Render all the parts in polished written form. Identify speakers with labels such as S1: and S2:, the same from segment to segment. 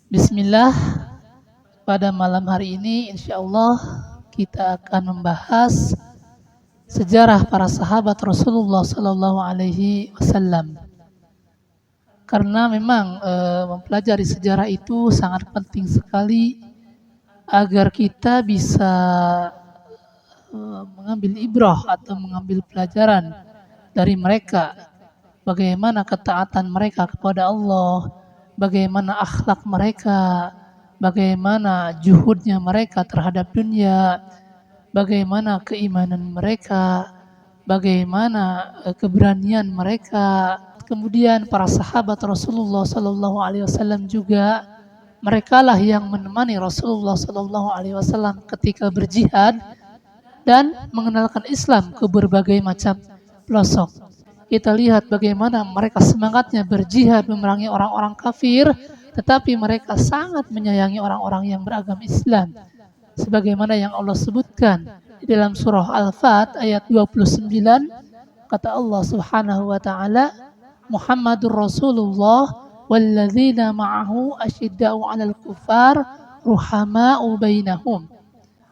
S1: Bismillah, pada malam hari ini insya Allah kita akan membahas sejarah para sahabat Rasulullah Sallallahu Alaihi Wasallam. Karena memang mempelajari sejarah itu sangat penting sekali agar kita bisa mengambil ibrah atau mengambil pelajaran dari mereka. Bagaimana ketaatan mereka kepada Allah, bagaimana akhlak mereka, bagaimana juhudnya mereka terhadap dunia, bagaimana keimanan mereka, bagaimana keberanian mereka. Kemudian para sahabat Rasulullah Sallallahu Alaihi Wasallam juga, merekalah yang menemani Rasulullah Sallallahu Alaihi Wasallam ketika berjihad dan mengenalkan Islam ke berbagai macam pelosok. Kita lihat bagaimana mereka semangatnya berjihad memerangi orang-orang kafir, tetapi mereka sangat menyayangi orang-orang yang beragama Islam. Sebagaimana yang Allah sebutkan di dalam surah Al-Fat ayat 29, kata Allah Subhanahu wa taala, Muhammadur Rasulullah walladzina ma'ahu asyidda'u 'alal kuffar ruhama'u bainahum.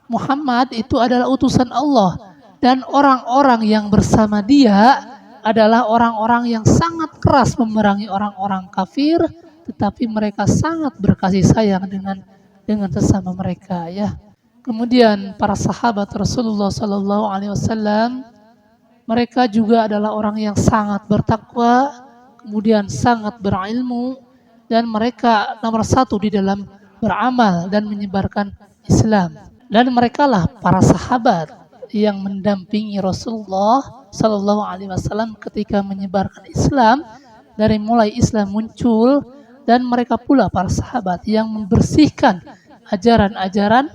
S1: Muhammad itu adalah utusan Allah dan orang-orang yang bersama dia adalah orang-orang yang sangat keras memerangi orang-orang kafir, tetapi mereka sangat berkasih sayang dengan sesama mereka, ya. Kemudian para sahabat Rasulullah Sallallahu Alaihi Wasallam, mereka juga adalah orang yang sangat bertakwa, kemudian sangat berilmu, dan mereka nomor satu di dalam beramal dan menyebarkan Islam. Dan merekalah para sahabat yang mendampingi Rasulullah Sallallahu Alaihi Wasallam ketika menyebarkan Islam, dari mulai Islam muncul, dan mereka pula para sahabat yang membersihkan ajaran-ajaran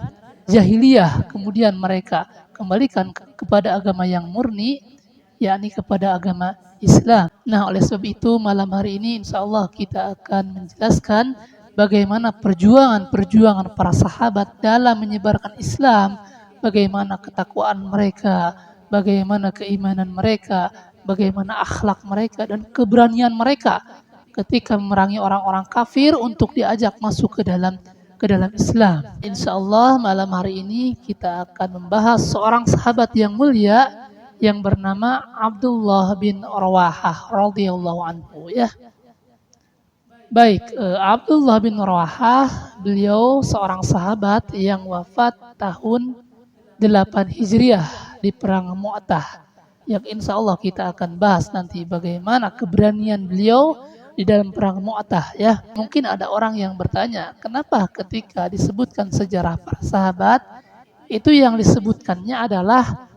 S1: jahiliyah, kemudian mereka kembalikan kepada agama yang murni, yakni kepada agama Islam. Nah, oleh sebab itu malam hari ini insya Allah kita akan menjelaskan bagaimana perjuangan para sahabat dalam menyebarkan Islam, bagaimana ketakwaan mereka, bagaimana keimanan mereka, bagaimana akhlak mereka dan keberanian mereka ketika memerangi orang-orang kafir untuk diajak masuk ke dalam Islam. Insya Allah malam hari ini kita akan membahas seorang sahabat yang mulia yang bernama Abdullah bin Rawahah radhiyallahu anhu, ya. Baik, Abdullah bin Rawahah, beliau seorang sahabat yang wafat tahun 8 Hijriah di perang Mu'tah, yang insya Allah kita akan bahas nanti bagaimana keberanian beliau di dalam perang Mu'tah, ya. Mungkin ada orang yang bertanya, kenapa ketika disebutkan sejarah para sahabat itu yang disebutkannya adalah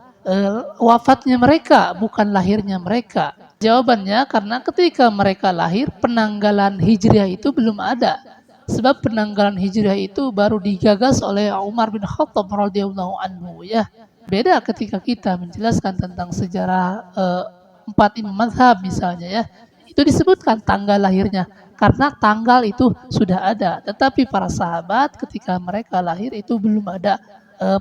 S1: wafatnya mereka, bukan lahirnya mereka? Jawabannya karena ketika mereka lahir, penanggalan Hijriah itu belum ada. Sebab penanggalan Hijriah itu baru digagas oleh Umar bin Khattab radhiyallahu anhu, ya. Beda ketika kita menjelaskan tentang sejarah 4 imam mazhab misalnya, ya. Itu disebutkan tanggal lahirnya karena tanggal itu sudah ada. Tetapi para sahabat ketika mereka lahir itu belum ada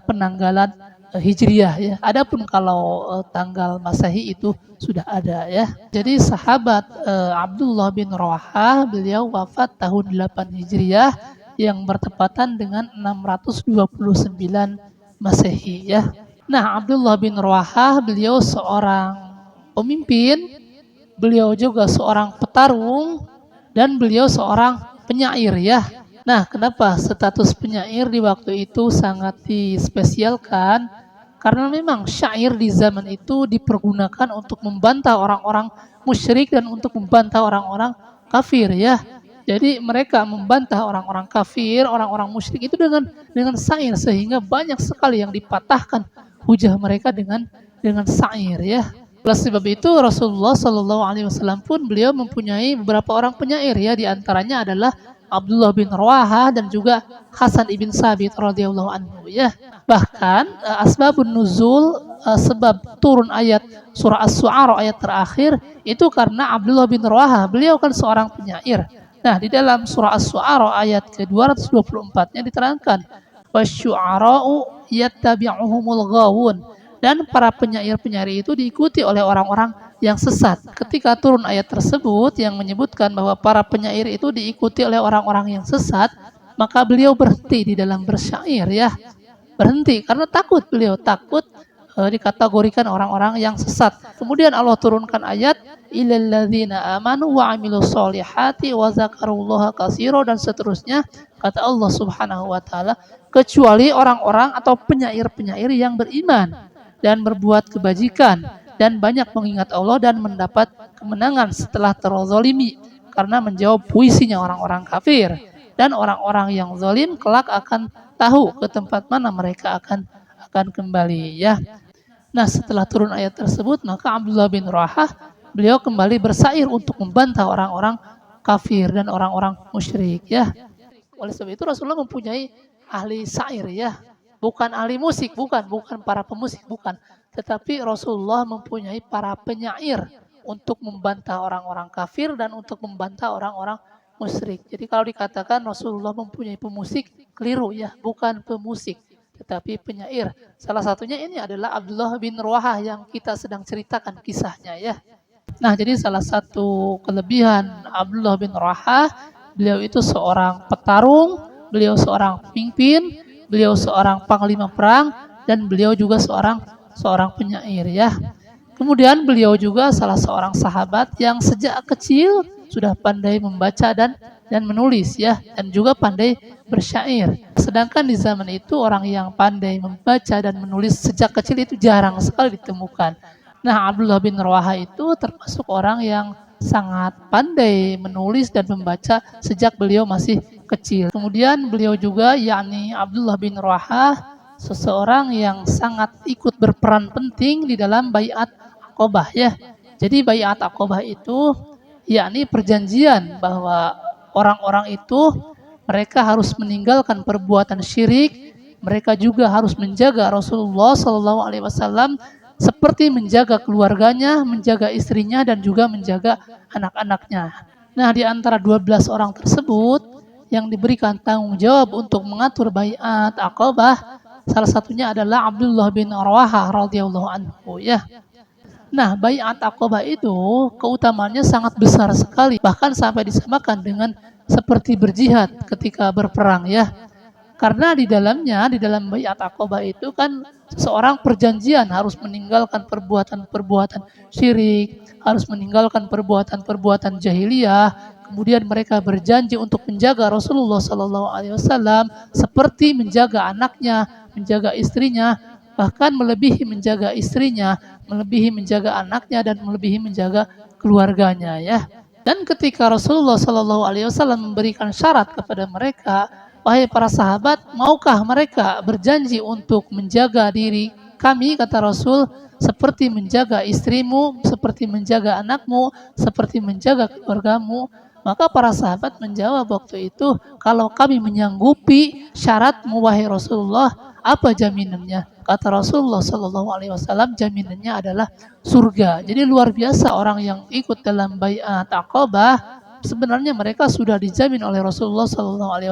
S1: penanggalan Hijriah, ya. Adapun kalau tanggal Masehi itu sudah ada, ya. Jadi sahabat Abdullah bin Rawahah, beliau wafat tahun 8 Hijriah yang bertepatan dengan 629 Masehi, ya. Nah, Abdullah bin Rawahah beliau seorang pemimpin, beliau juga seorang petarung, dan beliau seorang penyair, ya. Nah, kenapa status penyair di waktu itu sangat dispesialkan? Karena memang syair di zaman itu dipergunakan untuk membantah orang-orang musyrik dan untuk membantah orang-orang kafir, ya. Jadi mereka membantah orang-orang kafir, orang-orang musyrik itu dengan syair, sehingga banyak sekali yang dipatahkan hujah mereka dengan syair, ya. Oleh sebab itu Rasulullah Shallallahu Alaihi Wasallam pun beliau mempunyai beberapa orang penyair, ya. Di antaranya adalah Abdullah bin Rawahah dan juga Hasan ibn Sabit radhiyallahu anhu, ya. Bahkan asbabun nuzul, sebab turun ayat surah As-Syu'ara ayat terakhir itu karena Abdullah bin Rawahah, beliau kan seorang penyair. Nah, di dalam surah As-Syu'ara ayat ke-224-nya diterangkan, wasyu'ara'u yattabi'uhumul ghawun, dan para penyair-penyair itu diikuti oleh orang-orang yang sesat. Ketika turun ayat tersebut yang menyebutkan bahwa para penyair itu diikuti oleh orang-orang yang sesat, maka beliau berhenti di dalam bersyair ya. Berhenti karena takut, beliau takut dikategorikan orang-orang yang sesat. Kemudian Allah turunkan ayat illal ladzina amanu wa amilus solihati wa zakarullaha katsira dan seterusnya. Kata Allah Subhanahu wa taala, kecuali orang-orang atau penyair-penyair yang beriman dan berbuat kebajikan dan banyak mengingat Allah dan mendapat kemenangan setelah terzalimi karena menjawab puisinya orang-orang kafir. Dan orang-orang yang zalim kelak akan tahu ke tempat mana mereka akan kembali ya. Nah, setelah turun ayat tersebut, maka Abdullah bin Rawahah beliau kembali bersair untuk membantah orang-orang kafir dan orang-orang musyrik ya. Oleh sebab itu Rasulullah mempunyai ahli syair ya. Bukan ahli musik, bukan para pemusik, bukan. Tetapi Rasulullah mempunyai para penyair untuk membantah orang-orang kafir dan untuk membantah orang-orang musyrik. Jadi kalau dikatakan Rasulullah mempunyai pemusik, keliru ya, bukan pemusik tetapi penyair. Salah satunya ini adalah Abdullah bin Rawahah yang kita sedang ceritakan kisahnya ya. Nah, jadi salah satu kelebihan Abdullah bin Rawahah, beliau itu seorang petarung, beliau seorang pemimpin, beliau seorang panglima perang dan beliau juga seorang penyair ya. Kemudian beliau juga salah seorang sahabat yang sejak kecil sudah pandai membaca dan menulis ya, dan juga pandai bersyair. Sedangkan di zaman itu orang yang pandai membaca dan menulis sejak kecil itu jarang sekali ditemukan. Nah, Abdullah bin Rawahah itu termasuk orang yang sangat pandai menulis dan membaca sejak beliau masih kecil. Kemudian beliau juga yakni Abdullah bin Rawahah seseorang yang sangat ikut berperan penting di dalam baiat Aqabah ya. Jadi baiat Aqabah itu yakni perjanjian bahwa orang-orang itu mereka harus meninggalkan perbuatan syirik, mereka juga harus menjaga Rasulullah SAW seperti menjaga keluarganya, menjaga istrinya dan juga menjaga anak-anaknya. Nah, di antara 12 orang tersebut yang diberikan tanggung jawab untuk mengatur baiat Aqabah, salah satunya adalah Abdullah bin Rawahah radhiyallahu anhu ya. Nah, baiat Aqabah itu keutamaannya sangat besar sekali, bahkan sampai disamakan dengan seperti berjihad ketika berperang ya. Karena di dalam baiat Aqabah itu kan seseorang perjanjian harus meninggalkan perbuatan-perbuatan syirik, harus meninggalkan perbuatan-perbuatan jahiliyah. Kemudian mereka berjanji untuk menjaga Rasulullah SAW seperti menjaga anaknya, menjaga istrinya, bahkan melebihi menjaga istrinya, melebihi menjaga anaknya dan melebihi menjaga keluarganya ya. Dan ketika Rasulullah SAW memberikan syarat kepada mereka, wahai para sahabat, maukah mereka berjanji untuk menjaga diri kami, kata Rasul, seperti menjaga istrimu, seperti menjaga anakmu, seperti menjaga keluargamu? Maka para sahabat menjawab waktu itu, kalau kami menyanggupi syaratmu wahai Rasulullah, apa jaminannya? Kata Rasulullah SAW, jaminannya adalah surga. Jadi luar biasa orang yang ikut dalam baiat Aqabah, sebenarnya mereka sudah dijamin oleh Rasulullah SAW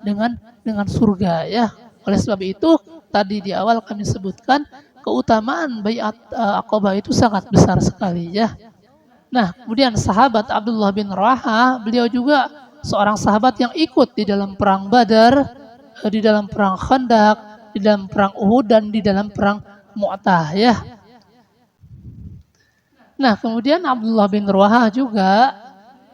S1: dengan surga ya. Oleh sebab itu tadi di awal kami sebutkan keutamaan baiat Aqabah itu sangat besar sekali ya. Nah, kemudian sahabat Abdullah bin Rawahah, beliau juga seorang sahabat yang ikut di dalam perang Badar, di dalam perang Khandaq, di dalam perang Uhud dan di dalam perang Mu'tah ya. Nah, kemudian Abdullah bin Rawahah juga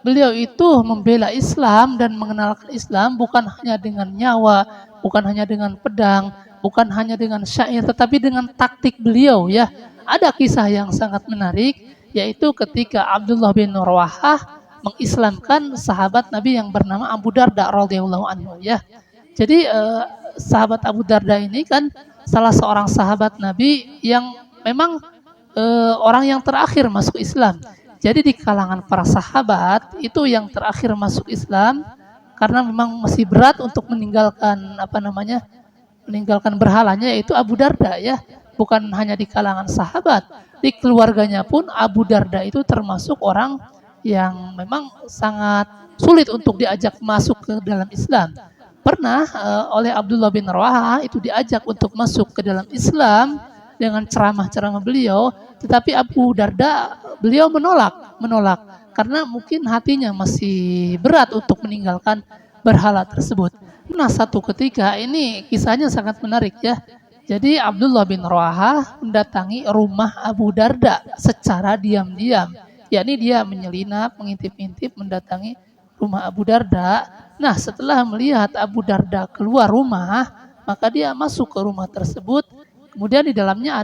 S1: beliau itu membela Islam dan mengenalkan Islam bukan hanya dengan nyawa, bukan hanya dengan pedang, bukan hanya dengan syair, tetapi dengan taktik beliau ya. Ada kisah yang sangat menarik, yaitu ketika Abdullah bin Rawahah mengislamkan sahabat Nabi yang bernama Abu Darda radhiyallahu anhu ya. Jadi sahabat Abu Darda ini kan salah seorang sahabat Nabi yang memang orang yang terakhir masuk Islam. Jadi di kalangan para sahabat itu yang terakhir masuk Islam karena memang masih berat untuk meninggalkan meninggalkan berhalanya, yaitu Abu Darda ya. Bukan hanya di kalangan sahabat, di keluarganya pun Abu Darda itu termasuk orang yang memang sangat sulit untuk diajak masuk ke dalam Islam. Pernah oleh Abdullah bin Rawahah itu diajak untuk masuk ke dalam Islam dengan ceramah-ceramah beliau, tetapi Abu Darda beliau menolak karena mungkin hatinya masih berat untuk meninggalkan berhala tersebut. Nah, satu ketika ini kisahnya sangat menarik ya. Jadi Abdullah bin Rawahah mendatangi rumah Abu Darda secara diam-diam. Yakni dia menyelinap, mengintip-intip mendatangi rumah Abu Darda. Nah, setelah melihat Abu Darda keluar rumah, maka dia masuk ke rumah tersebut. Kemudian di dalamnya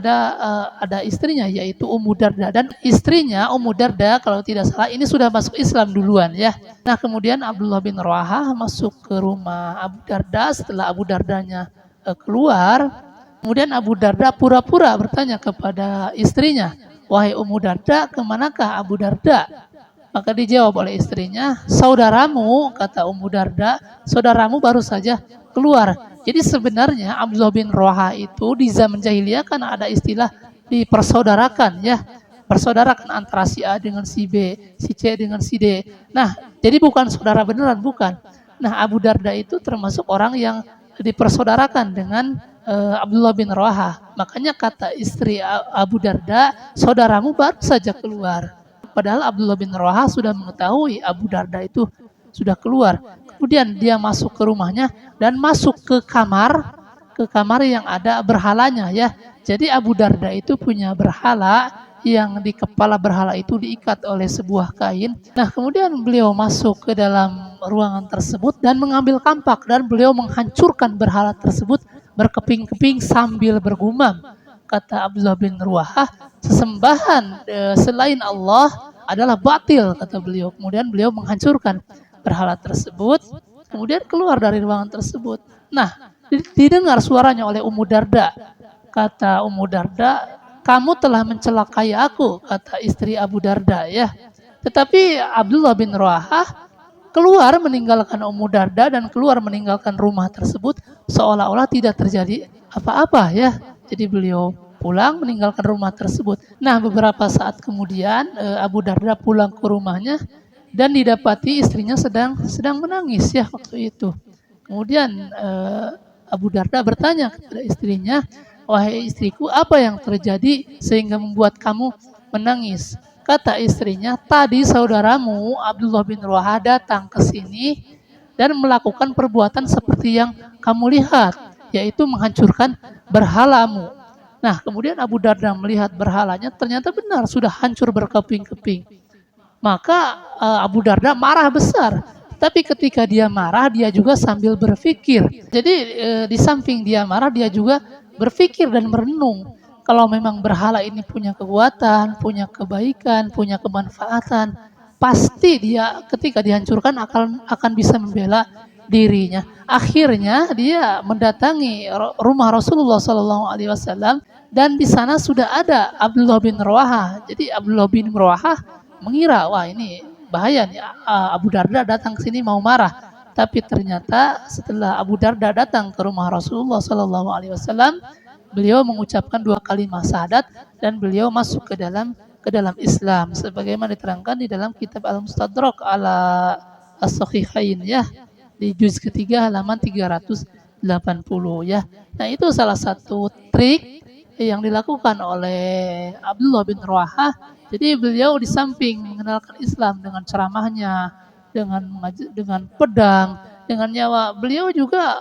S1: ada istrinya, yaitu Ummu Darda, dan istrinya Ummu Darda kalau tidak salah ini sudah masuk Islam duluan ya. Nah, kemudian Abdullah bin Rawahah masuk ke rumah Abu Darda. Setelah Abu Dardanya keluar, kemudian Abu Darda pura-pura bertanya kepada istrinya, "Wahai Ummu Darda, kemanakah Abu Darda?" Maka dijawab oleh istrinya, "Saudaramu," kata Ummu Darda, "saudaramu baru saja keluar." Jadi sebenarnya Abdullah bin Rawahah itu di zaman jahiliyah kan ada istilah dipersaudarakan ya. Persaudarakan antara si A dengan si B, si C dengan si D. Nah, jadi bukan saudara beneran, bukan. Nah, Abu Darda itu termasuk orang yang dipersaudarakan dengan Abdullah bin Rawahah. Makanya kata istri Abu Darda, "Saudaramu baru saja keluar." Padahal Abdullah bin Rawahah sudah mengetahui Abu Darda itu sudah keluar. Kemudian dia masuk ke rumahnya dan masuk ke kamar yang ada berhalanya ya. Jadi Abu Darda itu punya berhala yang di kepala berhala itu diikat oleh sebuah kain. Nah, kemudian beliau masuk ke dalam ruangan tersebut dan mengambil kampak dan beliau menghancurkan berhala tersebut berkeping-keping sambil bergumam. Kata Abdullah bin Rawahah, "Sesembahan selain Allah adalah batil," kata beliau. Kemudian beliau menghancurkan berhala tersebut, kemudian keluar dari ruangan tersebut. Nah, didengar suaranya oleh Ummu Darda. Kata Ummu Darda, "Kamu telah mencelakai aku," kata istri Abu Darda ya. Tetapi Abdullah bin Rawahah keluar meninggalkan Ummu Darda dan keluar meninggalkan rumah tersebut seolah-olah tidak terjadi apa-apa ya. Jadi beliau pulang meninggalkan rumah tersebut. Nah, beberapa saat kemudian Abu Darda pulang ke rumahnya dan didapati istrinya sedang menangis ya waktu itu. Kemudian Abu Darda bertanya kepada istrinya, "Wahai istriku, apa yang terjadi sehingga membuat kamu menangis?" Kata istrinya, "Tadi saudaramu Abdullah bin Rawahah datang ke sini dan melakukan perbuatan seperti yang kamu lihat, yaitu menghancurkan berhalamu." Nah, kemudian Abu Darda melihat berhalanya ternyata benar sudah hancur berkeping-keping. Maka Abu Darda marah besar. Tapi ketika dia marah, dia juga sambil berpikir. Jadi di samping dia marah, dia juga berpikir dan merenung. Kalau memang berhala ini punya kekuatan, punya kebaikan, punya kemanfaatan, pasti dia ketika dihancurkan akan bisa membela dirinya. Akhirnya dia mendatangi rumah Rasulullah SAW dan di sana sudah ada Abdullah bin Rawahah. Jadi Abdullah bin Rawahah mengira, wah ini bahaya nih, Abu Darda datang ke sini mau marah. Tapi ternyata setelah Abu Darda datang ke rumah Rasulullah SAW, beliau mengucapkan 2 kalimat syahadat dan beliau masuk ke dalam Islam sebagaimana diterangkan di dalam kitab Al-Mustadrak ala As-Sahihain ya, di juz ketiga halaman 380 ya. Nah, itu salah satu trik yang dilakukan oleh Abdullah bin Rawahah. Jadi beliau di samping mengenalkan Islam dengan ceramahnya, dengan pedang, dengan nyawa, beliau juga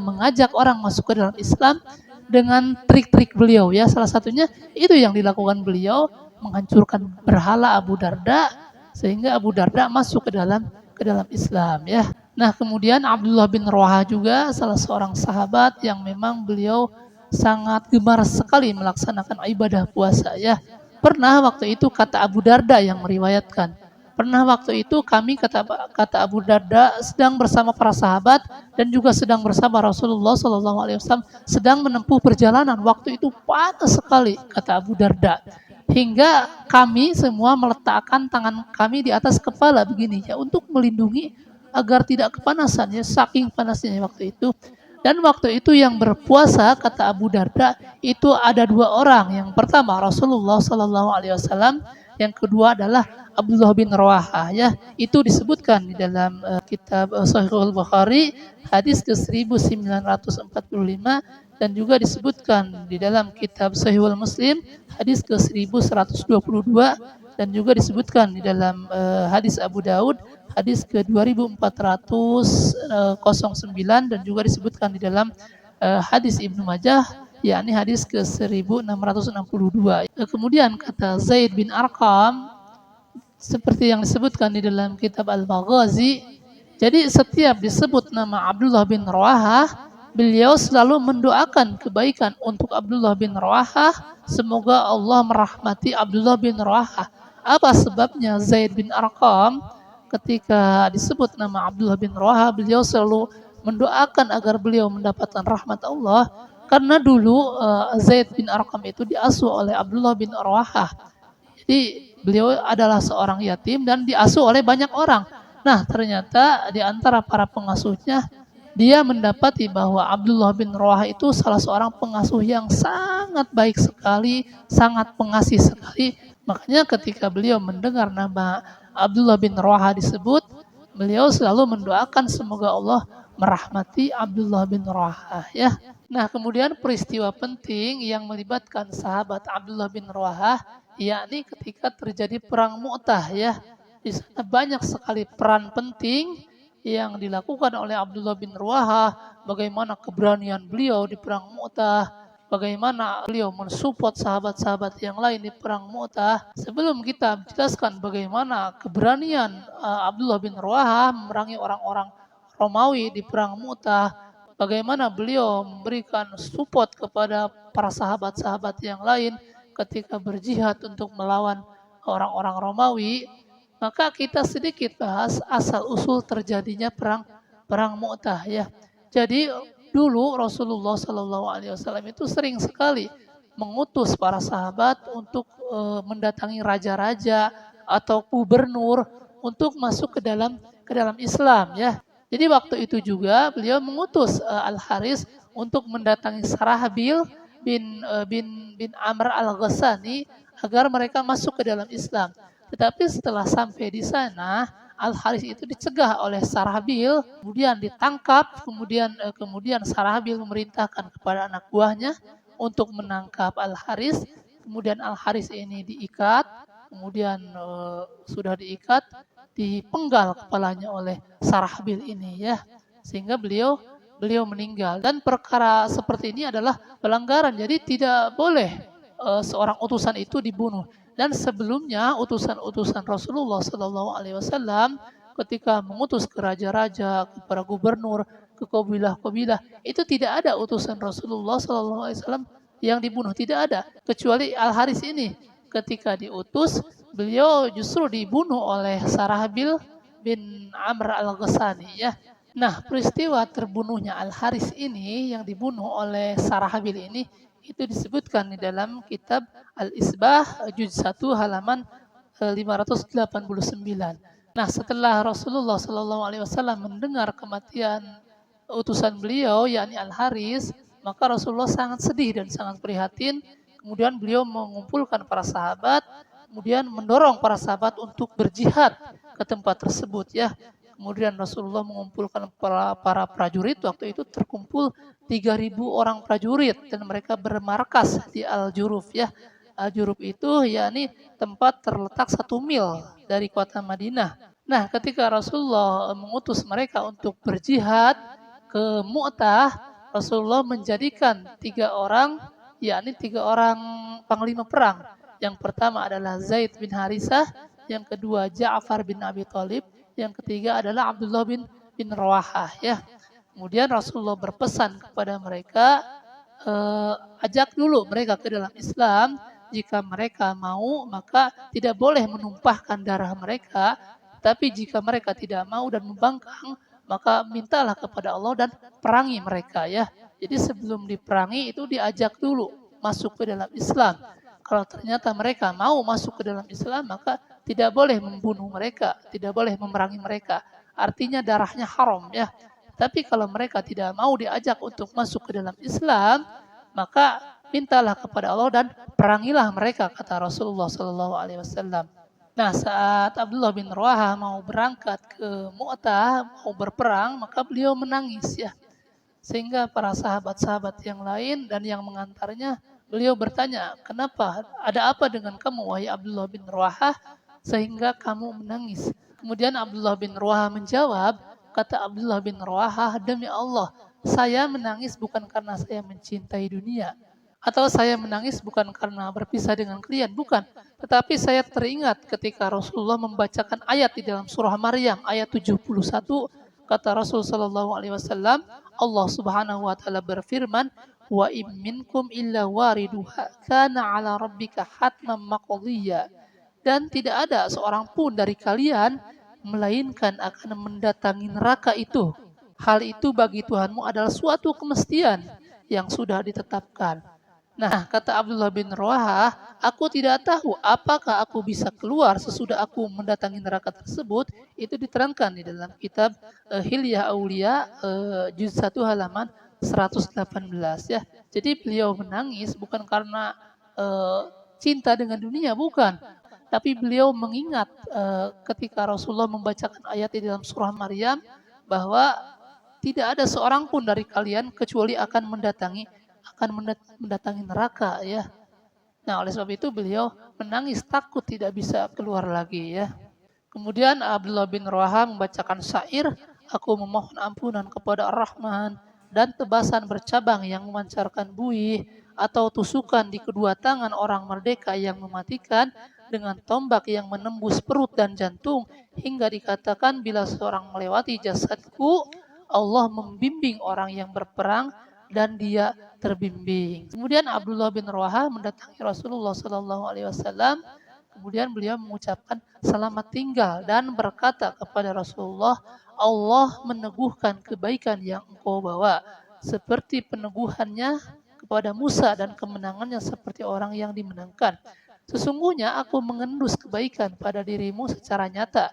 S1: mengajak orang masuk ke dalam Islam dengan trik-trik beliau ya. Salah satunya itu yang dilakukan beliau, menghancurkan berhala Abu Darda sehingga Abu Darda masuk ke dalam Islam ya. Nah, kemudian Abdullah bin Rawahah juga salah seorang sahabat yang memang beliau sangat gemar sekali melaksanakan ibadah puasa ya. Pernah waktu itu kata Abu Darda yang meriwayatkan, pernah waktu itu kami kata Abu Darda sedang bersama para sahabat dan juga sedang bersama Rasulullah SAW sedang menempuh perjalanan. Waktu itu panas sekali kata Abu Darda, hingga kami semua meletakkan tangan kami di atas kepala begini ya untuk melindungi agar tidak kepanasan ya, saking panasnya waktu itu. Dan waktu itu yang berpuasa kata Abu Darda itu ada 2 orang. Yang pertama Rasulullah SAW, yang kedua adalah Abdullah bin Rawahah ya. Itu disebutkan di dalam kitab Sahihul Bukhari hadis ke-1945 dan juga disebutkan di dalam kitab Sahihul Muslim hadis ke-1122 dan juga disebutkan di dalam hadis Abu Daud hadis ke-2409 dan juga disebutkan di dalam hadis Ibnu Majah yakni hadis ke-1662. Kemudian kata Zaid bin Arqam seperti yang disebutkan di dalam kitab Al-Maghazi, jadi setiap disebut nama Abdullah bin Rawahah, beliau selalu mendoakan kebaikan untuk Abdullah bin Rawahah, semoga Allah merahmati Abdullah bin Rawahah. Apa sebabnya? Zaid bin Arqam ketika disebut nama Abdullah bin Rawahah, beliau selalu mendoakan agar beliau mendapatkan rahmat Allah, karena dulu Zaid bin Arqam itu diasuh oleh Abdullah bin Rawahah. Jadi beliau adalah seorang yatim dan diasuh oleh banyak orang. Nah, ternyata di antara para pengasuhnya, dia mendapati bahwa Abdullah bin Rawahah itu salah seorang pengasuh yang sangat baik sekali, sangat pengasih sekali. Makanya ketika beliau mendengar nama Abdullah bin Rawahah disebut, beliau selalu mendoakan semoga Allah merahmati Abdullah bin Rawahah ya. Nah, kemudian peristiwa penting yang melibatkan sahabat Abdullah bin Rawahah yakni ketika terjadi perang Mu'tah ya. Di sana banyak sekali peran penting yang dilakukan oleh Abdullah bin Rawahah, bagaimana keberanian beliau di perang Mu'tah, bagaimana beliau mensupport sahabat-sahabat yang lain di perang Mu'tah. Sebelum kita menjelaskan bagaimana keberanian Abdullah bin Rawahah memerangi orang-orang Romawi di perang Mu'tah, bagaimana beliau memberikan support kepada para sahabat-sahabat yang lain ketika berjihad untuk melawan orang-orang Romawi, maka kita sedikit bahas asal-usul terjadinya perang Mu'tah ya. Jadi dulu Rasulullah SAW itu sering sekali mengutus para sahabat untuk mendatangi raja-raja atau gubernur untuk masuk ke dalam Islam ya. Jadi waktu itu juga beliau mengutus Al-Haris untuk mendatangi Sarahabil bin Amr al-Ghassani agar mereka masuk ke dalam Islam. Tetapi setelah sampai di sana, Al-Haris itu dicegah oleh Sarahabil, kemudian ditangkap, kemudian Sarahabil memerintahkan kepada anak buahnya untuk menangkap Al-Haris. Kemudian Al-Haris ini diikat, kemudian sudah diikat, dipenggal kepalanya oleh Sarahabil ini ya, sehingga beliau meninggal. Dan perkara seperti ini adalah pelanggaran, jadi tidak boleh seorang utusan itu dibunuh. Dan sebelumnya utusan-utusan Rasulullah SAW ketika mengutus ke raja-raja, ke para gubernur, ke kabilah-kabilah, itu tidak ada utusan Rasulullah SAW yang dibunuh, tidak ada. Kecuali Al-Haris ini, ketika diutus, beliau justru dibunuh oleh Sarahabil bin Amr al-Ghassani ya. Nah, peristiwa terbunuhnya Al-Haris ini yang dibunuh oleh Sarahabil ini itu disebutkan di dalam kitab Al-Isbah juz 1 halaman 589. Nah, setelah Rasulullah SAW mendengar kematian utusan beliau yakni Al-Haris, maka Rasulullah sangat sedih dan sangat prihatin. Kemudian beliau mengumpulkan para sahabat, kemudian mendorong para sahabat untuk berjihad ke tempat tersebut ya. Kemudian Rasulullah mengumpulkan para prajurit, waktu itu terkumpul 3.000 orang prajurit dan mereka bermarkas di Al-Juruf ya. Al-Juruf itu yakni tempat terletak 1 mil dari kota Madinah. Nah, ketika Rasulullah mengutus mereka untuk berjihad ke Mu'tah, Rasulullah menjadikan 3 orang, yakni 3 orang panglima perang. Yang pertama adalah Zaid bin Harisah, yang kedua Ja'far bin Abi Thalib, yang ketiga adalah Abdullah bin Rawahah ya. Kemudian Rasulullah berpesan kepada mereka, ajak dulu mereka ke dalam Islam. Jika mereka mau, maka tidak boleh menumpahkan darah mereka. Tapi jika mereka tidak mau dan membangkang, maka mintalah kepada Allah dan perangi mereka ya. Jadi sebelum diperangi itu diajak dulu masuk ke dalam Islam. Kalau ternyata mereka mau masuk ke dalam Islam, maka tidak boleh membunuh mereka, tidak boleh memerangi mereka. Artinya darahnya haram ya. Tapi kalau mereka tidak mau diajak untuk masuk ke dalam Islam, maka mintalah kepada Allah dan perangilah mereka, kata Rasulullah Shallallahu Alaihi Wasallam. Nah, saat Abdullah bin Rawaha mau berangkat ke Mu'tah, mau berperang, maka beliau menangis ya. Sehingga para sahabat-sahabat yang lain dan yang mengantarnya, beliau bertanya, kenapa? Ada apa dengan kamu, wahai Abdullah bin Rawaha, sehingga kamu menangis? Kemudian Abdullah bin Rawaha menjawab, kata Abdullah bin Rawaha, demi Allah, saya menangis bukan karena saya mencintai dunia, atau saya menangis bukan karena berpisah dengan kalian, bukan. Tetapi saya teringat ketika Rasulullah membacakan ayat di dalam surah Maryam ayat 71, kata Rasul sallallahu alaihi wasallam, Allah Subhanahu wa taala berfirman, wa im minkum illa wariduha kana ala rabbika hatman maqdiyya. Dan tidak ada seorang pun dari kalian melainkan akan mendatangi neraka itu. Hal itu bagi Tuhanmu adalah suatu kemestian yang sudah ditetapkan. Nah, kata Abdullah bin Rawaha, aku tidak tahu apakah aku bisa keluar sesudah aku mendatangi neraka tersebut. Itu diterangkan di dalam kitab Hilyah Aulia juz 1 halaman 118 ya. Jadi beliau menangis bukan karena cinta dengan dunia, bukan. Tapi beliau mengingat ketika Rasulullah membacakan ayat di dalam surah Maryam bahwa tidak ada seorang pun dari kalian kecuali akan mendatangi neraka ya. Nah, oleh sebab itu beliau menangis takut tidak bisa keluar lagi ya. Kemudian Abdullah bin Rawaha membacakan syair, aku memohon ampunan kepada Ar-Rahman dan tebasan bercabang yang memancarkan buih atau tusukan di kedua tangan orang merdeka yang mematikan dengan tombak yang menembus perut dan jantung hingga dikatakan bila seorang melewati jasadku, Allah membimbing orang yang berperang dan dia terbimbing. Kemudian Abdullah bin Rawaha mendatangi Rasulullah Sallallahu Alaihi Wasallam. Kemudian beliau mengucapkan selamat tinggal dan berkata kepada Rasulullah, Allah meneguhkan kebaikan yang engkau bawa seperti peneguhannya kepada Musa dan kemenangannya seperti orang yang dimenangkan. Sesungguhnya aku mengendus kebaikan pada dirimu secara nyata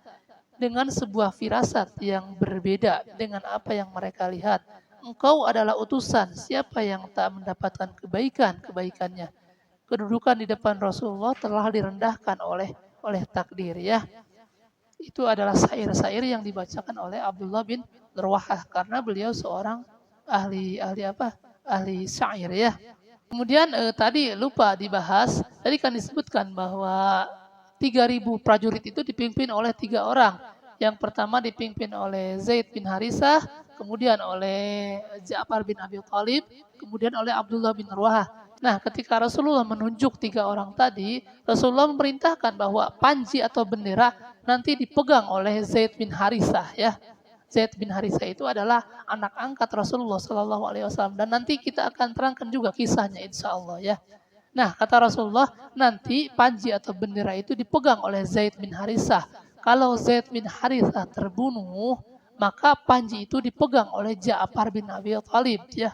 S1: dengan sebuah firasat yang berbeda dengan apa yang mereka lihat. Engkau adalah utusan, siapa yang tak mendapatkan kebaikannya. Kedudukan di depan Rasulullah telah direndahkan oleh takdir ya. Itu adalah syair-syair yang dibacakan oleh Abdullah bin Rawaha karena beliau seorang ahli syair ya. Kemudian tadi lupa dibahas, tadi kan disebutkan bahwa 3.000 prajurit itu dipimpin oleh 3 orang. Yang pertama dipimpin oleh Zaid bin Harisah, kemudian oleh Ja'far bin Abi Thalib, kemudian oleh Abdullah bin Rawaha. Nah, ketika Rasulullah menunjuk 3 orang tadi, Rasulullah memerintahkan bahwa panji atau bendera nanti dipegang oleh Zaid bin Harisah ya. Zaid bin Harisah itu adalah anak angkat Rasulullah Shallallahu Alaihi Wasallam dan nanti kita akan terangkan juga kisahnya insya Allah ya. Nah, kata Rasulullah, nanti panji atau bendera itu dipegang oleh Zaid bin Harisah. Kalau Zaid bin Harisah terbunuh, maka panji itu dipegang oleh Ja'far bin Abi Thalib ya.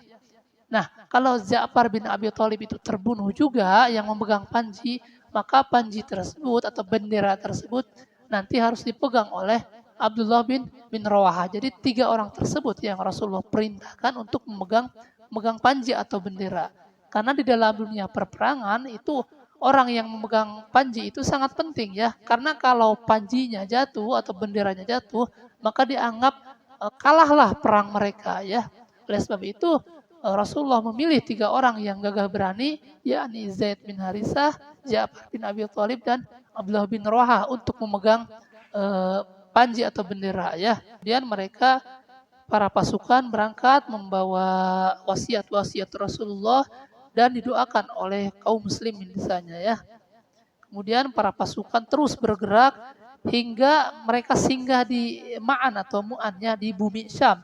S1: Nah, kalau Ja'far bin Abi Thalib itu terbunuh juga yang memegang panji, maka panji tersebut atau bendera tersebut nanti harus dipegang oleh Abdullah bin Rawaha. Jadi 3 orang tersebut yang Rasulullah perintahkan untuk memegang panji atau bendera. Karena di dalam dunia perperangan itu orang yang memegang panji itu sangat penting ya. Karena kalau panjinya jatuh atau benderanya jatuh, maka dianggap kalahlah perang mereka ya. Oleh sebab itu Rasulullah memilih 3 orang yang gagah berani, yakni Zaid bin Harisah, Ja'far bin Abi Thalib dan Abdullah bin Rawaha untuk memegang panji atau bendera ya. Kemudian mereka para pasukan berangkat membawa wasiat-wasiat Rasulullah dan didoakan oleh kaum muslimin di sana ya. Kemudian para pasukan terus bergerak hingga mereka singgah di Ma'an atau Mu'annya di bumi Syam.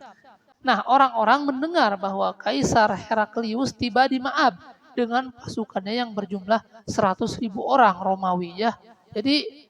S1: Nah, orang-orang mendengar bahwa Kaisar Heraklius tiba di Ma'ab dengan pasukannya yang berjumlah 100.000 orang Romawi ya. Jadi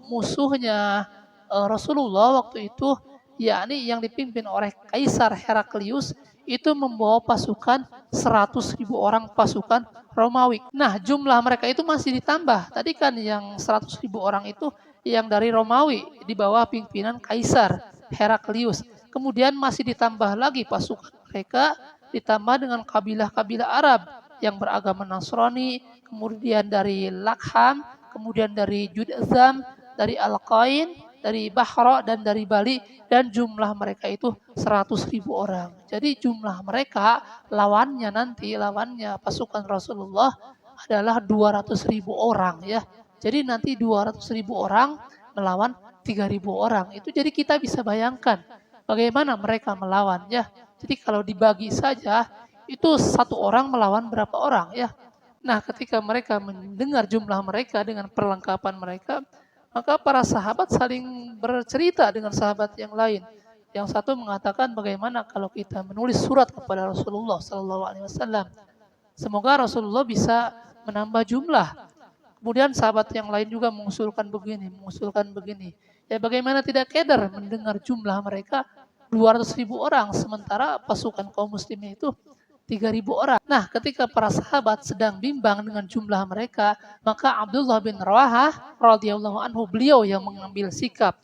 S1: musuhnya Rasulullah waktu itu, yakni yang dipimpin oleh Kaisar Heraklius, itu membawa pasukan 100.000 orang pasukan Romawi. Nah, jumlah mereka itu masih ditambah. Tadi kan yang 100.000 orang itu yang dari Romawi di bawah pimpinan Kaisar Heraklius. Kemudian masih ditambah lagi pasukan mereka ditambah dengan kabilah-kabilah Arab yang beragama Nasrani, kemudian dari Lakham, kemudian dari Jud'zam, dari Al-Qain, dari Bahra, dan dari Bali, dan jumlah mereka itu 100.000 orang. Jadi jumlah mereka lawannya pasukan Rasulullah adalah 200.000 orang ya. Jadi nanti 200.000 orang melawan 3.000 orang. Itu jadi kita bisa bayangkan bagaimana mereka melawan ya. Jadi kalau dibagi saja itu satu orang melawan berapa orang ya. Nah, ketika mereka mendengar jumlah mereka dengan perlengkapan mereka, maka para sahabat saling bercerita dengan sahabat yang lain. Yang satu mengatakan bagaimana kalau kita menulis surat kepada Rasulullah SAW. Semoga Rasulullah bisa menambah jumlah. Kemudian sahabat yang lain juga mengusulkan begini. Ya bagaimana tidak keder mendengar jumlah mereka 200.000 orang, sementara pasukan kaum muslimin itu 3.000 orang. Nah, ketika para sahabat sedang bimbang dengan jumlah mereka, maka Abdullah bin Rawahah radhiyallahu anhu, beliau yang mengambil sikap.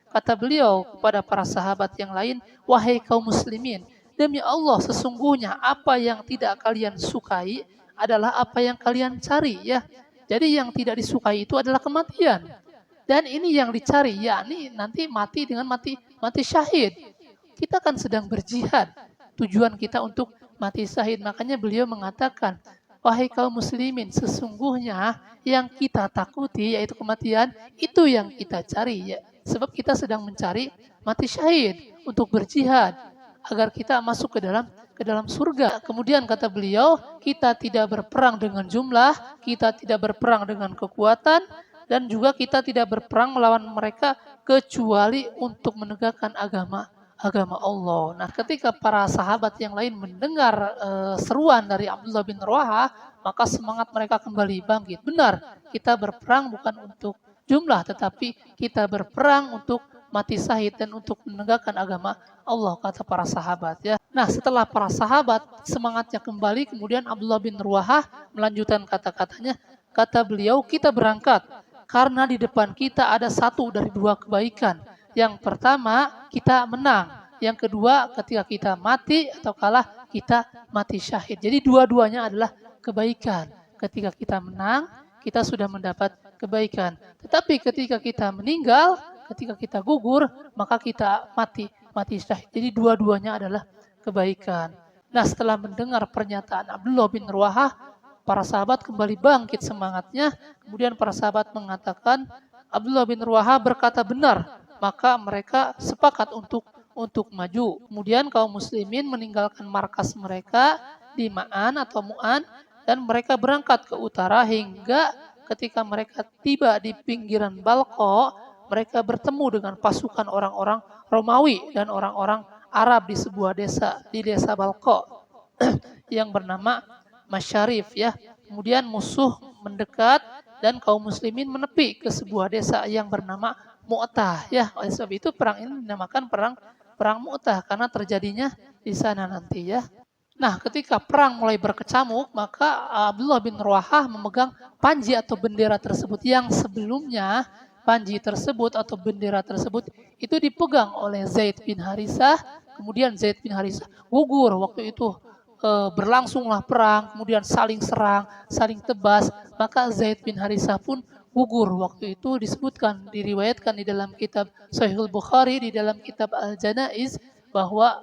S1: Kata beliau kepada para sahabat yang lain, wahai kaum muslimin, demi Allah sesungguhnya apa yang tidak kalian sukai adalah apa yang kalian cari ya. Jadi yang tidak disukai itu adalah kematian. Dan ini yang dicari, yakni nanti mati dengan mati syahid. Kita kan sedang berjihad. Tujuan kita untuk mati syahid. Makanya beliau mengatakan, wahai kaum muslimin, sesungguhnya yang kita takuti yaitu kematian, itu yang kita cari ya. Sebab kita sedang mencari mati syahid untuk berjihad agar kita masuk ke dalam surga. Kemudian kata beliau, kita tidak berperang dengan jumlah, kita tidak berperang dengan kekuatan, dan juga kita tidak berperang melawan mereka kecuali untuk menegakkan agama Allah. Nah, ketika para sahabat yang lain mendengar seruan dari Abdullah bin Rawahah, maka semangat mereka kembali bangkit. Benar, kita berperang bukan untuk jumlah, tetapi kita berperang untuk mati syahid dan untuk menegakkan agama Allah, kata para sahabat ya. Nah, setelah para sahabat semangatnya kembali, kemudian Abdullah bin Rawahah melanjutkan kata-katanya, kata beliau, kita berangkat karena di depan kita ada satu dari dua kebaikan. Yang pertama, kita menang. Yang kedua, ketika kita mati atau kalah, kita mati syahid. Jadi dua-duanya adalah kebaikan. Ketika kita menang, kita sudah mendapat kebaikan. Tetapi ketika kita meninggal, ketika kita gugur, maka kita mati syahid. Jadi dua-duanya adalah kebaikan. Nah, setelah mendengar pernyataan Abdullah bin Rawahah, para sahabat kembali bangkit semangatnya. Kemudian para sahabat mengatakan, Abdullah bin Rawahah berkata benar. Maka mereka sepakat untuk maju. Kemudian kaum muslimin meninggalkan markas mereka di Ma'an atau Mu'an, dan mereka berangkat ke utara hingga ketika mereka tiba di pinggiran Balqa, mereka bertemu dengan pasukan orang-orang Romawi dan orang-orang Arab di sebuah desa, di desa Balqa yang bernama Masyarif ya. Kemudian musuh mendekat dan kaum muslimin menepi ke sebuah desa yang bernama Mu'tah ya. Oleh sebab itu perang ini dinamakan perang Mu'tah karena terjadinya di sana nanti ya. Nah, ketika perang mulai berkecamuk, maka Abdullah bin Rawahah memegang panji atau bendera tersebut, yang sebelumnya panji tersebut atau bendera tersebut itu dipegang oleh Zaid bin Harithah. Kemudian Zaid bin Harithah gugur waktu itu. Berlangsunglah perang, kemudian saling serang, saling tebas, maka Zaid bin Harithah pun gugur. Waktu itu disebutkan, diriwayatkan di dalam kitab Sahihul Bukhari, di dalam kitab Al-Janaiz, bahwa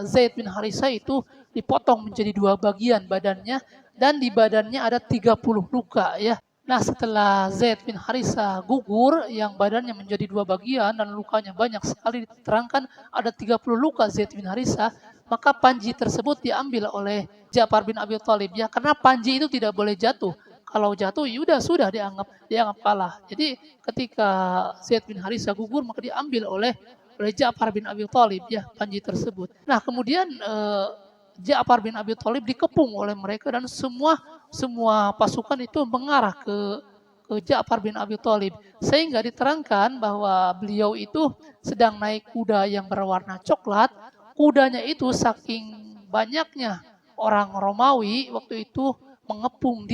S1: Zaid bin Harithah itu dipotong menjadi dua bagian badannya, dan di badannya ada 30 luka ya. Nah, setelah Zaid bin Harithah gugur yang badannya menjadi dua bagian dan lukanya banyak sekali, diterangkan ada 30 luka Zaid bin Harithah, maka panji tersebut diambil oleh Ja'far bin Abi Thalib ya, karena panji itu tidak boleh jatuh. Kalau jatuh ya sudah dianggap kalah. Jadi ketika Zaid bin Harithah gugur, maka diambil oleh Ja'far bin Abi Thalib ya panji tersebut. Nah, kemudian Ja'far bin Abi Thalib dikepung oleh mereka dan semua pasukan itu mengarah ke Ja'far bin Abi Thalib, sehingga diterangkan bahwa beliau itu sedang naik kuda yang berwarna coklat. Kudanya itu saking banyaknya orang Romawi waktu itu mengepung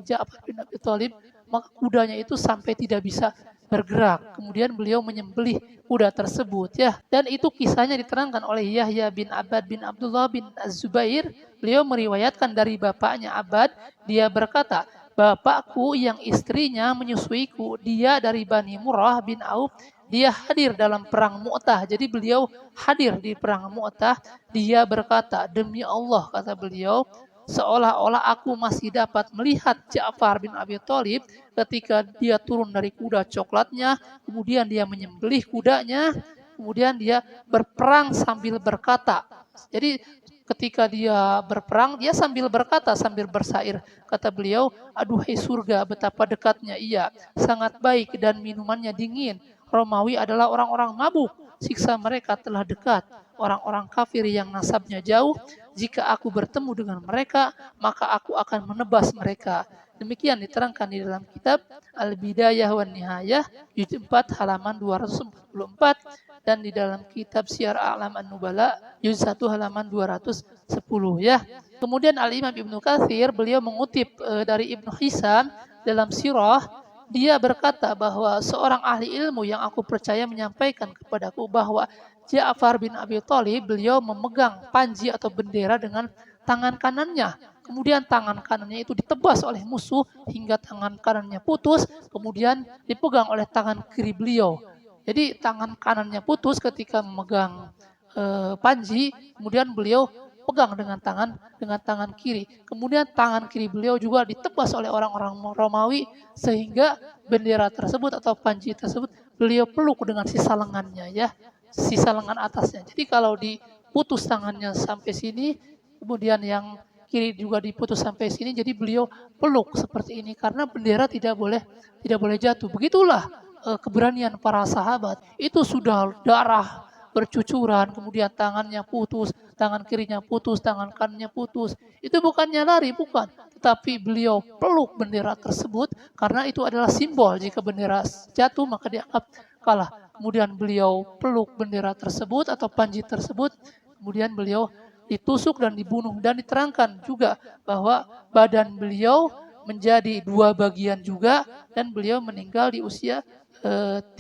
S1: Ja'far bin Abi Thalib, maka kudanya itu sampai tidak bisa bergerak. Kemudian beliau menyembelih kuda tersebut ya. Dan itu kisahnya diterangkan oleh Yahya bin Abbad bin Abdullah bin Az-Zubair. Beliau meriwayatkan dari bapaknya Abbad, dia berkata, bapakku yang istrinya menyusuiku, dia dari Bani Murrah bin Auf, dia hadir dalam perang Mu'tah. Jadi beliau hadir di perang Mu'tah. Dia berkata, demi Allah, kata beliau, seolah-olah aku masih dapat melihat Ja'far bin Abi Thalib ketika dia turun dari kuda coklatnya, kemudian dia menyembelih kudanya, kemudian dia berperang sambil berkata. Jadi ketika dia berperang, dia sambil berkata, sambil bersair. Kata beliau, aduhai surga, betapa dekatnya ia, sangat baik dan minumannya dingin. Romawi adalah orang-orang mabuk, siksa mereka telah dekat. Orang-orang kafir yang nasabnya jauh, jika aku bertemu dengan mereka, maka aku akan menebas mereka. Demikian diterangkan di dalam kitab Al-Bidayah wan Nihayah, juz 4 halaman 244, dan di dalam kitab Syiar A'lam An-Nubala, juz 1 halaman 210 ya. Kemudian Al-Imam Ibnu Katsir, beliau mengutip dari Ibnu Hisam dalam sirah, dia berkata bahwa seorang ahli ilmu yang aku percaya menyampaikan kepadaku bahwa Ja'far bin Abi Thalib, beliau memegang panji atau bendera dengan tangan kanannya. Kemudian tangan kanannya itu ditebas oleh musuh hingga tangan kanannya putus, kemudian dipegang oleh tangan kiri beliau. Jadi tangan kanannya putus ketika memegang panji, kemudian beliau pegang dengan tangan kiri. Kemudian tangan kiri beliau juga ditebas oleh orang-orang Romawi sehingga bendera tersebut atau panji tersebut beliau peluk dengan sisa lengannya ya, sisa lengan atasnya. Jadi kalau diputus tangannya sampai sini, kemudian yang kiri juga diputus sampai sini, jadi beliau peluk seperti ini karena bendera tidak boleh jatuh. Begitulah keberanian para sahabat. Itu sudah darah bercucuran, kemudian tangannya putus, tangan kirinya putus, tangan kanannya putus. Itu bukannya lari, bukan. Tetapi beliau peluk bendera tersebut karena itu adalah simbol. Jika bendera jatuh maka dianggap kalah. Kemudian beliau peluk bendera tersebut atau panji tersebut. Kemudian beliau ditusuk dan dibunuh. Dan diterangkan juga bahwa badan beliau menjadi dua bagian juga. Dan beliau meninggal di usia 33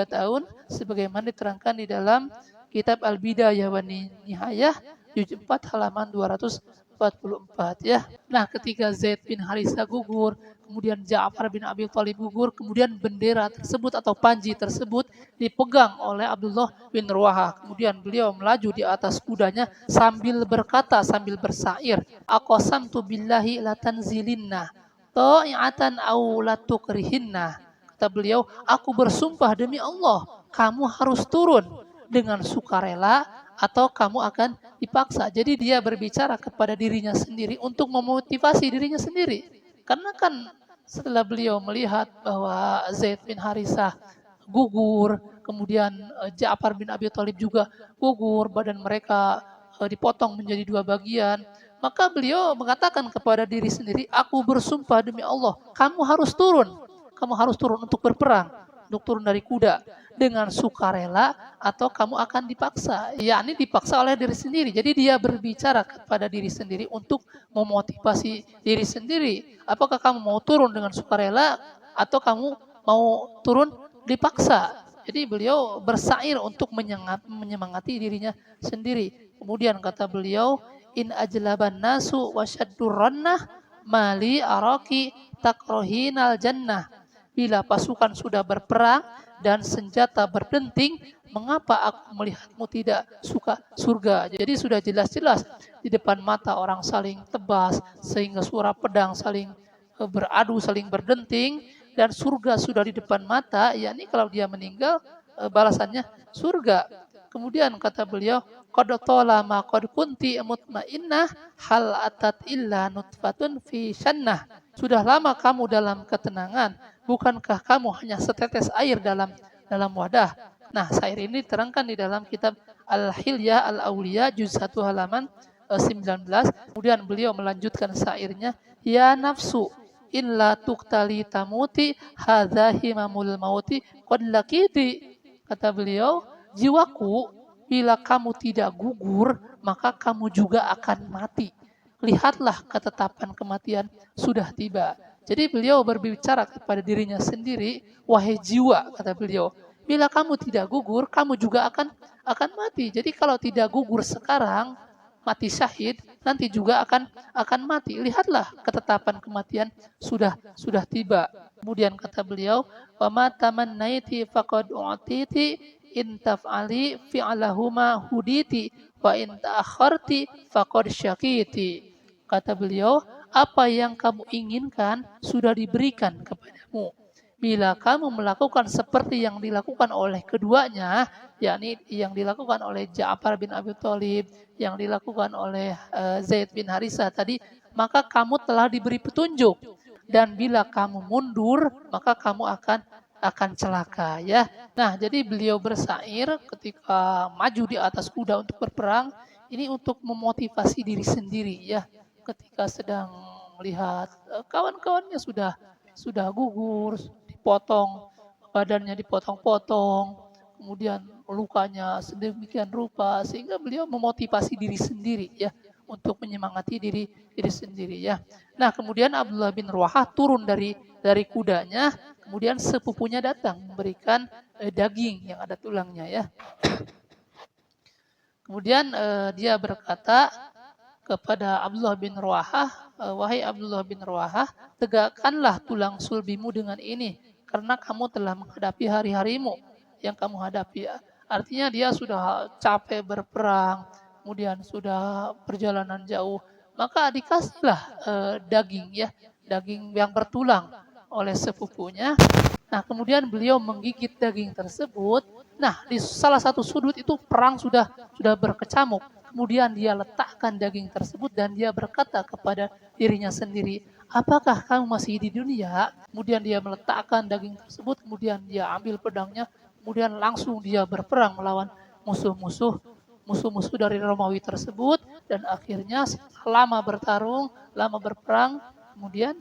S1: tahun sebagaimana diterangkan di dalam kitab Al-Bidayah wan Nihayah juz 4 halaman 244 ya. Nah, ketika Zaid bin Harithah gugur, kemudian Ja'far bin Abi Thalib gugur, kemudian bendera tersebut atau panji tersebut dipegang oleh Abdullah bin Ruwahah. Kemudian beliau melaju di atas kudanya sambil berkata, sambil bersair, aqasamtu billahi latanzilinna ta'iatan aw latukrihinna. Kata beliau, aku bersumpah demi Allah, kamu harus turun dengan sukarela atau kamu akan dipaksa. Jadi dia berbicara kepada dirinya sendiri untuk memotivasi dirinya sendiri. Karena kan setelah beliau melihat bahwa Zaid bin Harithah gugur, kemudian Ja'far bin Abi Thalib juga gugur, badan mereka dipotong menjadi dua bagian. Maka beliau mengatakan kepada diri sendiri, aku bersumpah demi Allah, kamu harus turun. Kamu harus turun untuk berperang, untuk turun dari kuda dengan sukarela atau kamu akan dipaksa. Yakni dipaksa oleh diri sendiri. Jadi dia berbicara kepada diri sendiri untuk memotivasi diri sendiri. Apakah kamu mau turun dengan sukarela atau kamu mau turun dipaksa? Jadi beliau bersair untuk menyemangati dirinya sendiri. Kemudian kata beliau, in ajlaban nasu wasyadduranna mali araki takrohinal jannah. Bila pasukan sudah berperang dan senjata berdenting, mengapa aku melihatmu tidak suka surga? Jadi sudah jelas-jelas di depan mata orang saling tebas sehingga suara pedang saling beradu, saling berdenting, dan surga sudah di depan mata, yakni kalau dia meninggal balasannya surga. Kemudian kata beliau, qad talama qad kunti mutmainnah hal atat illa nutfatun fi syannah. Sudah lama kamu dalam ketenangan, bukankah kamu hanya setetes air dalam wadah? Nah, syair ini diterangkan di dalam kitab Al-Hilyah Al-Auliya juz 1 halaman 19. Kemudian beliau melanjutkan syairnya, ya nafsu in la tuqtali tamuti hadza himamul mauti qad laqiti. Kata beliau, jiwaku, bila kamu tidak gugur, maka kamu juga akan mati. Lihatlah ketetapan kematian sudah tiba. Jadi beliau berbicara kepada dirinya sendiri, wahai jiwa, kata beliau, bila kamu tidak gugur, kamu juga akan mati. Jadi kalau tidak gugur sekarang, mati syahid, nanti juga akan mati. Lihatlah ketetapan kematian sudah tiba. Kemudian kata beliau, wa ma tamannaiti faqad u'titi in taf'ali fi'lahuma huditi wa in ta'akharti faqad syakiti. Kata beliau, apa yang kamu inginkan sudah diberikan kepadamu. Bila kamu melakukan seperti yang dilakukan oleh keduanya, yakni yang dilakukan oleh Ja'far bin Abi Thalib, yang dilakukan oleh Zaid bin Harisah tadi, maka kamu telah diberi petunjuk. Dan bila kamu mundur, maka kamu akan celaka, ya. Nah, jadi beliau bersair ketika maju di atas kuda untuk berperang, ini untuk memotivasi diri sendiri, ya. Ketika sedang melihat kawan-kawannya sudah gugur, dipotong, badannya dipotong-potong, kemudian lukanya sedemikian rupa, sehingga beliau memotivasi diri sendiri, ya, untuk menyemangati diri sendiri, ya. Nah, kemudian Abdullah bin Ruahah turun dari kudanya, kemudian sepupunya datang memberikan daging yang ada tulangnya, ya. Kemudian dia berkata kepada Abdullah bin Ruahah, wahai Abdullah bin Ruahah, tegakkanlah tulang sulbimu dengan ini, karena kamu telah menghadapi hari-harimu yang kamu hadapi. Artinya dia sudah capek berperang, kemudian sudah perjalanan jauh, maka dikasihlah daging, ya, daging yang bertulang oleh sepupunya. Nah, kemudian beliau menggigit daging tersebut. Nah, di salah satu sudut itu perang sudah berkecamuk. Kemudian dia letakkan daging tersebut dan dia berkata kepada dirinya sendiri, apakah kamu masih di dunia? Kemudian dia meletakkan daging tersebut, kemudian dia ambil pedangnya, kemudian langsung dia berperang melawan musuh-musuh dari Romawi tersebut. Dan akhirnya lama bertarung, lama berperang, kemudian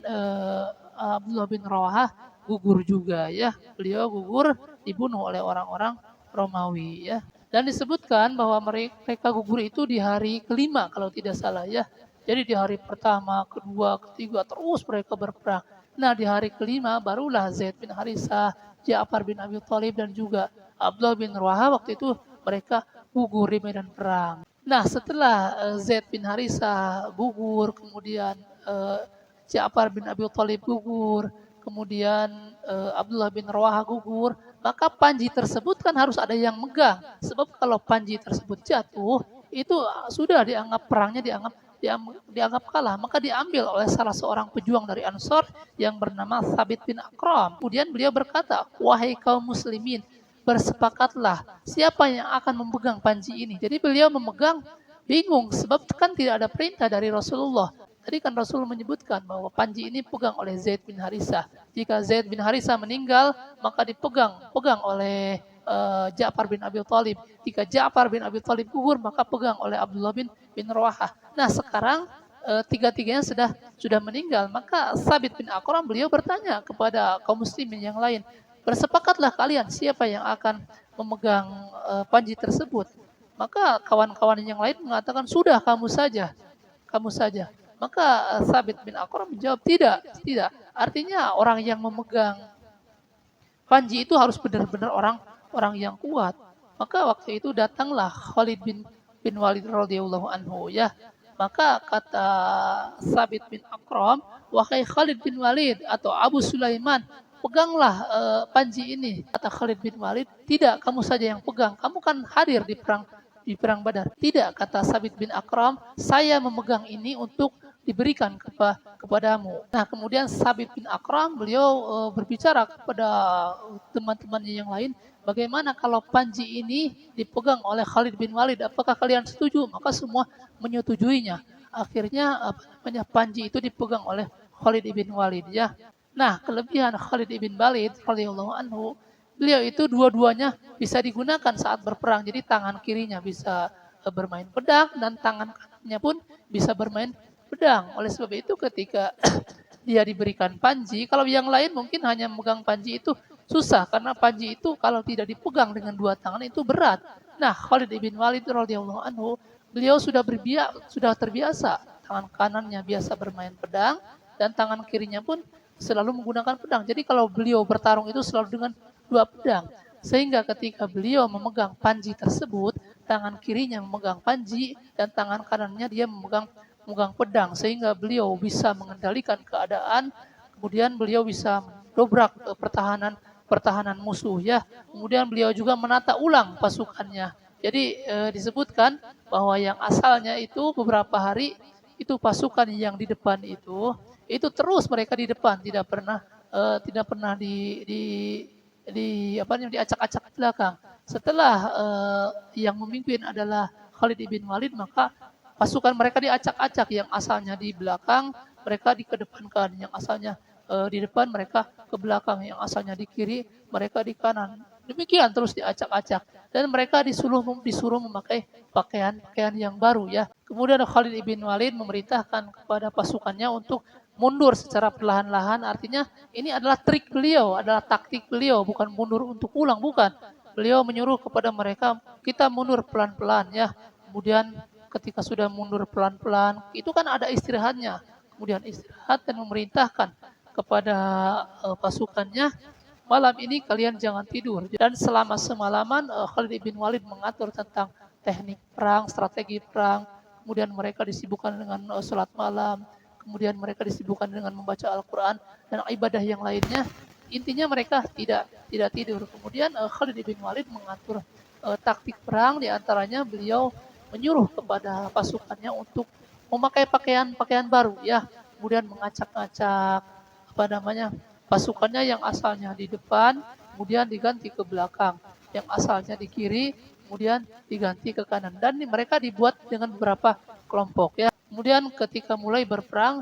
S1: Abdullah bin Rawahah gugur juga, ya. Beliau gugur, dibunuh oleh orang-orang Romawi, ya. Dan disebutkan bahwa mereka gugur itu di hari kelima kalau tidak salah, ya. Jadi di hari pertama, kedua, ketiga terus mereka berperang. Nah, di hari kelima barulah Zaid bin Harisah, Ja'far bin Abi Thalib dan juga Abdullah bin Rawahah waktu itu mereka gugur di medan perang. Nah, setelah Zaid bin Harisah gugur, kemudian Ja'far bin Abi Thalib gugur, kemudian Abdullah bin Rawahah gugur, maka panji tersebut kan harus ada yang megang. Sebab kalau panji tersebut jatuh, itu sudah dianggap perangnya dianggap kalah. Maka diambil oleh salah seorang pejuang dari Ansor yang bernama Thabit bin Akram. Kemudian beliau berkata, wahai kaum muslimin, bersepakatlah siapa yang akan memegang panji ini. Jadi beliau memegang bingung sebab kan tidak ada perintah dari Rasulullah. Tadi kan Rasul menyebutkan bahwa panji ini pegang oleh Zaid bin Harisah. Jika Zaid bin Harisah meninggal, maka dipegang oleh Ja'far bin Abi Thalib. Jika Ja'far bin Abi Thalib gugur, maka pegang oleh Abdullah bin Rawahah. Nah, sekarang tiga-tiganya sudah meninggal. Maka Thabit bin Akram beliau bertanya kepada kaum muslimin yang lain, bersepakatlah kalian siapa yang akan memegang panji tersebut. Maka kawan-kawan yang lain mengatakan, sudah kamu saja. Maka Thabit bin Akram menjawab, tidak. Artinya orang yang memegang panji itu harus benar-benar orang yang kuat. Maka waktu itu datanglah Khalid bin Walid radhiyallahu anhu, ya. Maka kata Thabit bin Akram, wahai Khalid bin Walid atau Abu Sulaiman, peganglah panji ini. Kata Khalid bin Walid, tidak, kamu saja yang pegang. Kamu kan hadir di perang Badar. Tidak, kata Thabit bin Akram, saya memegang ini untuk diberikan kepadamu. Nah, kemudian Thabit bin Akram beliau berbicara kepada teman-temannya yang lain, bagaimana kalau panji ini dipegang oleh Khalid bin Walid? Apakah kalian setuju? Maka semua menyetujuinya. Akhirnya panji itu dipegang oleh Khalid bin Walid, ya. Nah, kelebihan Khalid bin Walid radhiyallahu anhu, beliau itu dua-duanya bisa digunakan saat berperang. Jadi tangan kirinya bisa bermain pedang dan tangan kanannya pun bisa bermain pedang. Oleh sebab itu ketika dia diberikan panji, kalau yang lain mungkin hanya memegang panji itu susah, karena panji itu kalau tidak dipegang dengan dua tangan itu berat. Nah, Khalid bin Walid radhiyallahu anhu, beliau sudah terbiasa, tangan kanannya biasa bermain pedang dan tangan kirinya pun selalu menggunakan pedang. Jadi kalau beliau bertarung itu selalu dengan dua pedang. Sehingga ketika beliau memegang panji tersebut, tangan kirinya memegang panji dan tangan kanannya dia memegang pedang. Sehingga beliau bisa mengendalikan keadaan, kemudian beliau bisa dobrak pertahanan musuh ya. Kemudian beliau juga menata ulang pasukannya. Jadi disebutkan bahwa yang asalnya itu beberapa hari itu pasukan yang di depan itu terus mereka di depan tidak pernah di apa namanya diacak-acak ke belakang. Setelah yang memimpin adalah Khalid ibn Walid, maka pasukan mereka diacak-acak, yang asalnya di belakang mereka dikedepankan, yang asalnya di depan mereka ke belakang, yang asalnya di kiri mereka di kanan. Demikian terus diacak-acak dan mereka disuruh memakai pakaian yang baru ya. Kemudian Khalid ibn Walid memerintahkan kepada pasukannya untuk mundur secara perlahan-lahan, artinya ini adalah trik beliau, adalah taktik beliau, bukan mundur untuk pulang, bukan. Beliau menyuruh kepada mereka, kita mundur pelan-pelan ya. Kemudian ketika sudah mundur pelan-pelan, itu kan ada istirahatnya. Kemudian istirahat dan memerintahkan kepada pasukannya, malam ini kalian jangan tidur. Dan selama semalaman Khalid bin Walid mengatur tentang teknik perang, strategi perang. Kemudian mereka disibukkan dengan sholat malam. Kemudian mereka disibukkan dengan membaca Al-Quran dan ibadah yang lainnya. Intinya mereka tidak tidur. Kemudian Khalid bin Walid mengatur taktik perang, diantaranya beliau menyuruh kepada pasukannya untuk memakai pakaian baru ya. Kemudian mengacak-ngacak apa namanya pasukannya, yang asalnya di depan kemudian diganti ke belakang, yang asalnya di kiri kemudian diganti ke kanan, dan mereka dibuat dengan beberapa kelompok ya. Kemudian ketika mulai berperang,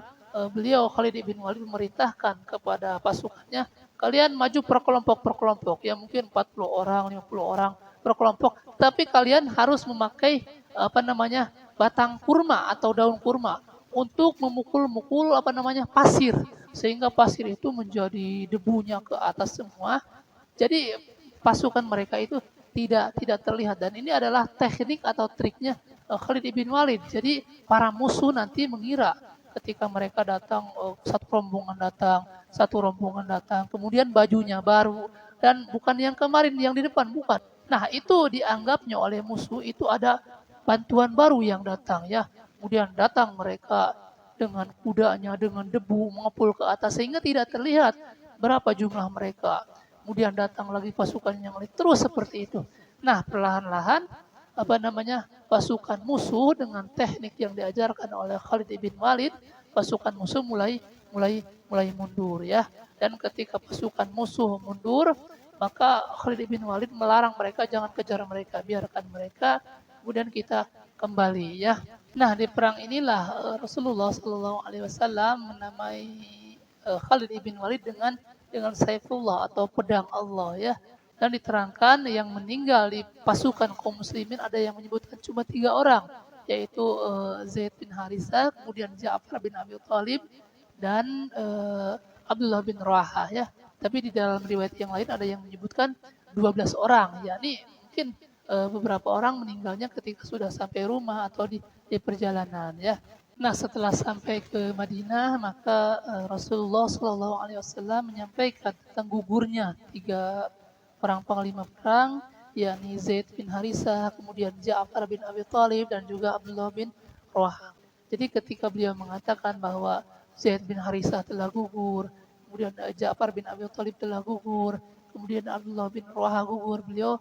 S1: beliau Khalid bin Walid memerintahkan kepada pasukannya, kalian maju per kelompok ya, mungkin 40 orang, 50 orang per kelompok, tapi kalian harus memakai apa namanya batang kurma atau daun kurma untuk memukul-mukul apa namanya pasir, sehingga pasir itu menjadi debunya ke atas semua. Jadi pasukan mereka itu tidak terlihat, dan ini adalah teknik atau triknya Khalid bin Walid. Jadi para musuh nanti mengira ketika mereka datang, satu rombongan datang, kemudian bajunya baru dan bukan yang kemarin yang di depan, bukan. Nah, itu dianggapnya oleh musuh itu ada bantuan baru yang datang ya. Kemudian datang mereka dengan kudanya, dengan debu mengepul ke atas sehingga tidak terlihat berapa jumlah mereka. Kemudian datang lagi pasukan yang lain, terus seperti itu. Nah, perlahan-lahan apa namanya pasukan musuh dengan teknik yang diajarkan oleh Khalid bin Walid, pasukan musuh mulai mundur ya. Dan ketika pasukan musuh mundur, maka Khalid bin Walid melarang mereka, jangan kejar mereka, biarkan mereka, kemudian kita kembali ya. Nah, di perang inilah Rasulullah Shallallahu Alaihi Wasallam menamai Khalid bin Walid dengan Saifullah atau pedang Allah ya. Dan diterangkan yang meninggal di pasukan kaum muslimin ada yang menyebutkan cuma 3 orang, yaitu Zaid bin Harithah, kemudian Ja'far bin Abi Thalib, dan Abdullah bin Rawaha ya. Tapi di dalam riwayat yang lain ada yang menyebutkan 12 orang, yakni mungkin beberapa orang meninggalnya ketika sudah sampai rumah atau di perjalanan ya. Nah, setelah sampai ke Madinah, maka Rasulullah Shallallahu Alaihi Wasallam menyampaikan tentang gugurnya 3 orang panglima perang, yakni Zaid bin Harithah, kemudian Ja'far bin Abi Thalib, dan juga Abdullah bin Rawaha. Jadi ketika beliau mengatakan bahwa Zaid bin Harithah telah gugur, kemudian Ja'far bin Abi Thalib telah gugur, kemudian Abdullah bin Rawaha gugur, beliau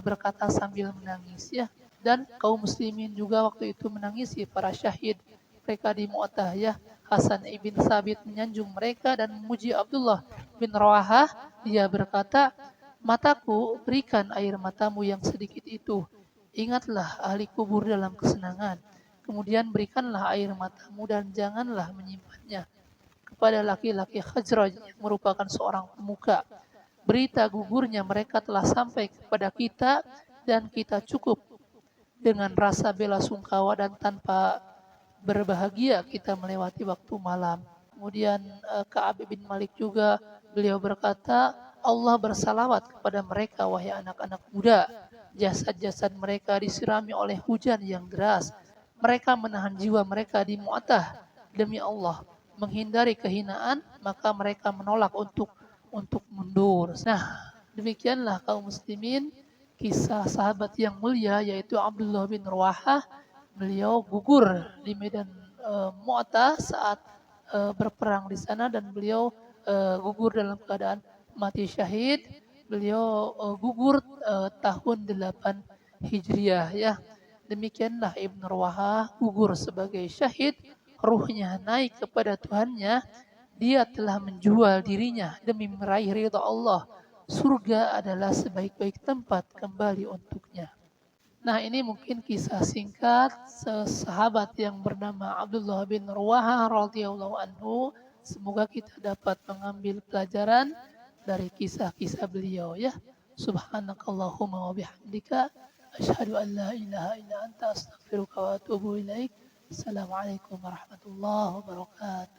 S1: berkata sambil menangis ya. Dan kaum muslimin juga waktu itu menangisi para syahid mereka di Mu'tah ya. Hasan ibn Sabit menyanjung mereka dan memuji Abdullah bin Rawaha. Dia berkata, mataku, berikan air matamu yang sedikit itu. Ingatlah ahli kubur dalam kesenangan. Kemudian berikanlah air matamu dan janganlah menyimpannya kepada laki-laki Khazraj yang merupakan seorang pemuka. Berita gugurnya mereka telah sampai kepada kita dan kita cukup dengan rasa bela sungkawa dan tanpa berbahagia kita melewati waktu malam. Kemudian Ka'ab bin Malik juga, beliau berkata, Allah bersalawat kepada mereka wahai anak-anak muda. Jasad-jasad mereka disirami oleh hujan yang deras. Mereka menahan jiwa mereka di Mu'tah. Demi Allah, menghindari kehinaan, maka mereka menolak untuk mundur. Nah, demikianlah kaum muslimin kisah sahabat yang mulia yaitu Abdullah bin Ruwahah. Beliau gugur di medan Mu'tah saat berperang di sana dan beliau gugur dalam keadaan mati syahid. Beliau gugur tahun 8 Hijriah ya. Demikianlah Ibn Ruwahah gugur sebagai syahid, ruhnya naik kepada Tuhannya. Dia telah menjual dirinya demi meraih ridha Allah. Surga adalah sebaik-baik tempat kembali untuknya. Nah, ini mungkin kisah singkat sahabat yang bernama Abdullah bin Ruwahah radhiyallahu anhu. Semoga kita dapat mengambil pelajaran dari kisah-kisah beliau ya. Subhanakallahumma wa bihamdika asyhadu an la ilaha illa anta astaghfiruka wa atubu ilaik. Assalamualaikum warahmatullahi wabarakatuh.